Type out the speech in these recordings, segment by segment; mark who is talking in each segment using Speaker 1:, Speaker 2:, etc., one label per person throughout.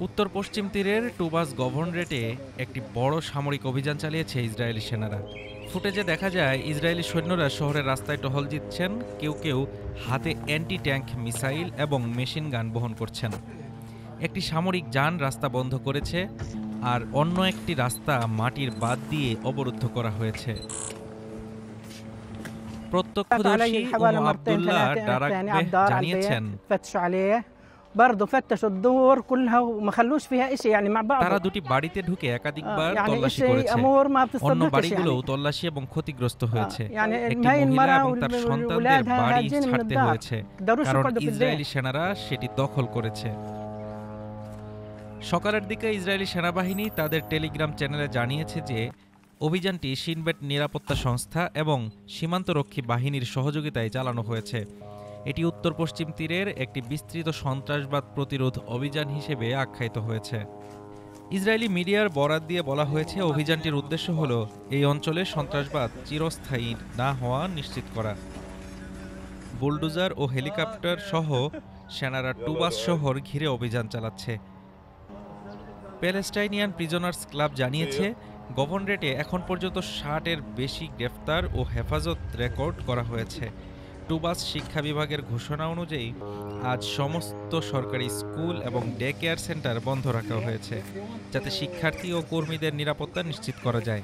Speaker 1: উত্তর পশ্চিম তীরের টুবাস গভর্নরেটে একটি বড় সামরিক অভিযান চালিয়েছে ইসরায়েলি সেনারা। ফুটেজে দেখা যায় ইসরায়েলি সৈন্যরা শহরের রাস্তায় টহল দিচ্ছেন, কেউ কেউ হাতে অ্যান্টি ট্যাঙ্ক মিসাইল এবং মেশিন গান বহন করছেন। একটি সামরিক যান রাস্তা বন্ধ করেছে, আর অন্য একটি রাস্তা মাটির বাঁধ দিয়ে অবরুদ্ধ করা হয়েছে। প্রত্যক্ষদর্শী উমু আব্দুল্লাহ ডারাকবেহ জানিয়েছেন, তারা দুটি বাড়িতে ঢুকে একাধিকবার তল্লাশি করেছে। অন্য বাড়িগুলোও তল্লাশি এবং ক্ষতিগ্রস্ত হয়েছে। একটি মহিলা এবং তার সন্তানদের বাড়ি ছাড়তে হয়েছে, কারণ ইসরায়েলি সেনারা সেটি দখল করেছে। সকালের দিকে ইসরায়েলি সেনাবাহিনী তাদের টেলিগ্রাম চ্যানেলে জানিয়েছে যে অভিযানটি শিন বেত নিরাপত্তা সংস্থা এবং সীমান্তরক্ষী বাহিনীর সহযোগিতায় চালানো হয়েছে। এটি উত্তর পশ্চিম তীরের একটি বিস্তৃত সন্ত্রাসবাদ প্রতিরোধ অভিযান হিসেবে আখ্যায়িত হয়েছে। ইসরায়েলি মিডিয়ার বরাত দিয়ে বলা হয়েছে, অভিযানটির উদ্দেশ্য হল এই অঞ্চলে সন্ত্রাসবাদ চিরস্থায়ী না হওয়া নিশ্চিত করা। বুলডোজার ও হেলিকপ্টার সহ সেনারা টুবাস শহর ঘিরে অভিযান চালাচ্ছে। প্যালেস্টাইনিয়ান প্রিজনার্স ক্লাব জানিয়েছে, গভর্নরেটে এখন পর্যন্ত ৬০-এর বেশি গ্রেফতার ও হেফাজত রেকর্ড করা হয়েছে। টুবাস শিক্ষা বিভাগের ঘোষণা অনুযায়ী আজ সমস্ত সরকারি স্কুল এবং ডে কেয়ার সেন্টার বন্ধ রাখা হয়েছে, যাতে শিক্ষার্থী ও কর্মীদের নিরাপত্তা নিশ্চিত করা যায়।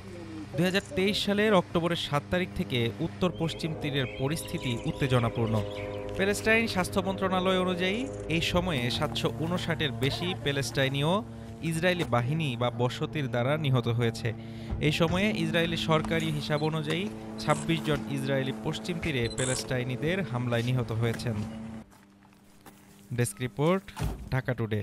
Speaker 1: ২০২৩ সালের অক্টোবরের ৭ তারিখ থেকে উত্তর পশ্চিম তীরের পরিস্থিতি উত্তেজনাপূর্ণ। প্যালেস্টাইন স্বাস্থ্য মন্ত্রণালয় অনুযায়ী এই সময়ে ৭৫৯-এর বেশি প্যালেস্টাইনীয় ইসরায়েলি বাহিনী বা বসতির দ্বারা নিহত হয়েছে। এই সময়ে ইসরায়েলি সরকারি হিসাব অনুযায়ী ২৬ জন ইসরায়েলি পশ্চিম তীরে প্যালেস্টাইনিদের হামলায় নিহত হয়েছেন। Desk report, Dhaka today.